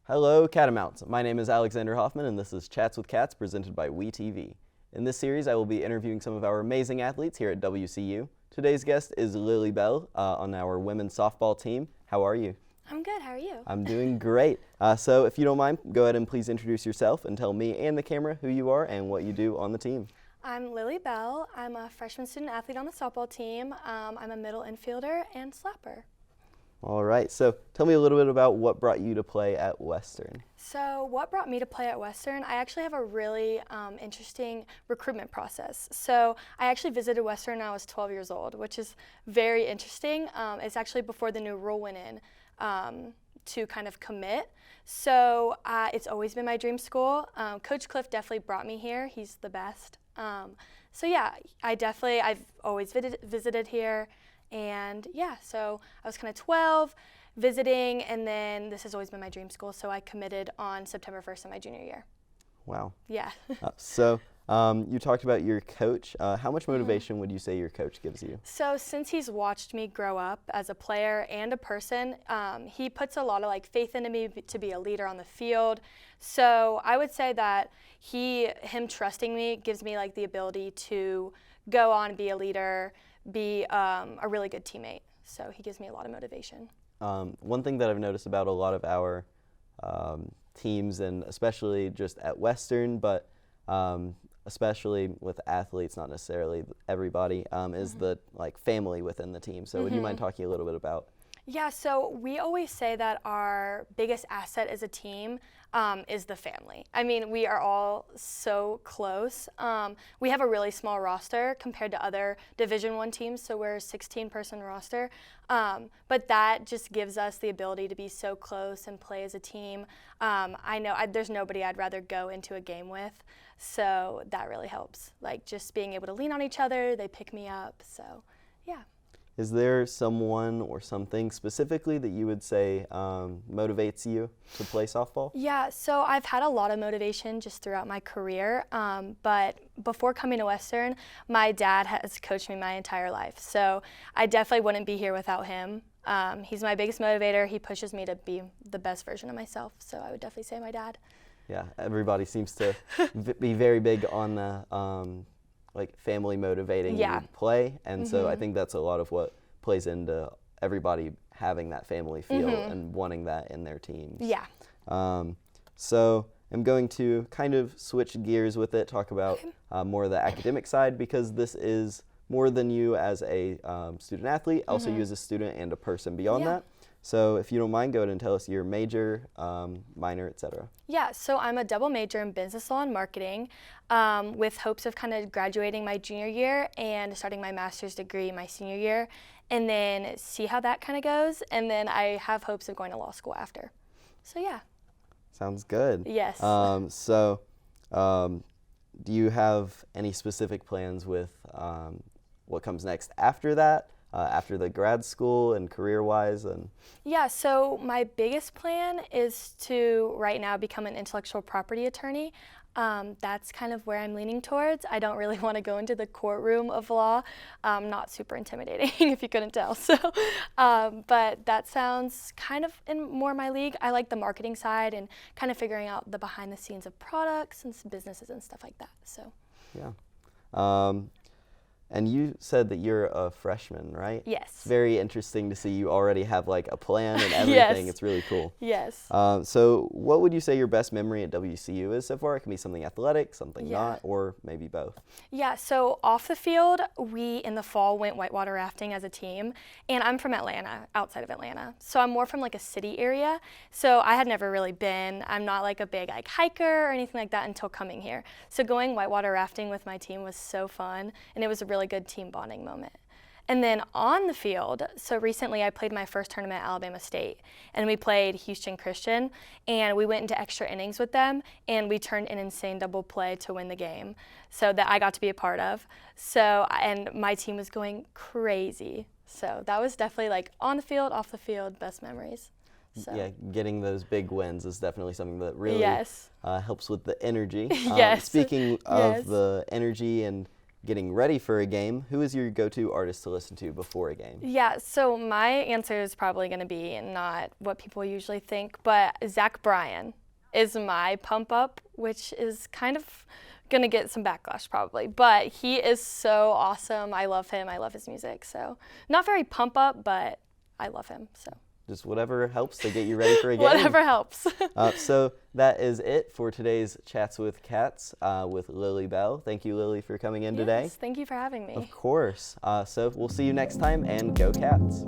Hello, Catamount. My name is Alex Hoffman, and this is Chats with Cats presented by WeTV. In this series, I will be interviewing some of our amazing athletes here at WCU. Today's guest is Lily Bell on our women's softball team. How are you? I'm good. How are you? I'm doing great. So if you don't mind, go ahead and please introduce yourself and tell me and the camera who you are and what you do on the team. I'm Lily Bell. I'm a freshman student athlete on the softball team. I'm a middle infielder and slapper. All right, so tell me a little bit about what brought you to play at Western. So what brought me to play at Western, I actually have a really interesting recruitment process. So I actually visited Western when I was 12 years old, which is very interesting. It's actually before the new rule went in to kind of commit. So it's always been my dream school. Coach Cliff definitely brought me here. He's the best. So yeah, I've always visited here. And yeah, so I was kind of 12, visiting, and then this has always been my dream school, so I committed on September 1st of my junior year. Wow. Yeah. So you talked about your coach. How much motivation would you say your coach gives you? So since he's watched me grow up as a player and a person, he puts a lot of faith into me to be a leader on the field. So I would say that him trusting me gives me the ability to go on and be a leader, be a really good teammate. So he gives me a lot of motivation. One thing that I've noticed about a lot of our teams, and especially just at Western, but especially with athletes, not necessarily everybody, is the family within the team. So would you mind talking a little bit about? Yeah, so we always say that our biggest asset as a team is the family. I mean, we are all so close. We have a really small roster compared to other Division I teams, so we're a 16-person roster. But that just gives us the ability to be so close and play as a team. I know there's nobody I'd rather go into a game with, so that really helps. Just being able to lean on each other, they pick me up, so yeah. Is there someone or something specifically that you would say motivates you to play softball? Yeah, so I've had a lot of motivation just throughout my career, but before coming to Western, my dad has coached me my entire life, so I definitely wouldn't be here without him. He's my biggest motivator. He pushes me to be the best version of myself, so I would definitely say my dad. Yeah, everybody seems to be very big on the family motivating you to play, and so I think that's a lot of what plays into everybody having that family feel and wanting that in their teams. Yeah. So I'm going to kind of switch gears with it, talk about more of the academic side, because this is more than you as a student athlete, also you as a student and a person beyond that. So if you don't mind, go ahead and tell us your major, minor, etc. Yeah, so I'm a double major in business law and marketing with hopes of kind of graduating my junior year and starting my master's degree my senior year, and then see how that kind of goes. And then I have hopes of going to law school after. So yeah. Sounds good. Yes. Do you have any specific plans with what comes next after that? After the grad school and career-wise? Yeah, so my biggest plan is to right now become an intellectual property attorney. That's kind of where I'm leaning towards. I don't really want to go into the courtroom of law. Not super intimidating, if you couldn't tell. So, but that sounds kind of in more my league. I like the marketing side and kind of figuring out the behind the scenes of products and businesses and stuff like that. So. Yeah. And you said that you're a freshman, right? Yes. It's very interesting to see you already have a plan and everything. Yes. It's really cool. Yes. So what would you say your best memory at WCU is so far? It can be something athletic, something not, or maybe both. Yeah, so off the field, we in the fall went whitewater rafting as a team, and I'm from Atlanta, outside of Atlanta. So I'm more from a city area, so I had never really been. I'm not a big hiker or anything like that until coming here. So going whitewater rafting with my team was so fun, and it was a really good team bonding moment. And then on the field, so recently I played my first tournament at Alabama State, and we played Houston Christian, and we went into extra innings with them, and we turned an insane double play to win the game, so that I got to be a part of. So, and my team was going crazy. So that was definitely on the field, off the field, best memories. So. Yeah, getting those big wins is definitely something that really helps with the energy. Yes. Speaking of the energy and getting ready for a game, who is your go-to artist to listen to before a game? Yeah, so my answer is probably going to be not what people usually think, but Zach Bryan is my pump up, which is kind of going to get some backlash probably, but he is so awesome. I love him. I love his music. So not very pump up, but I love him. So Just whatever helps to get you ready for a game. whatever helps. So that is it for today's Chats with Cats with Lily Bell. Thank you, Lily, for coming in today. Yes, thank you for having me. Of course. So we'll see you next time, and go Cats.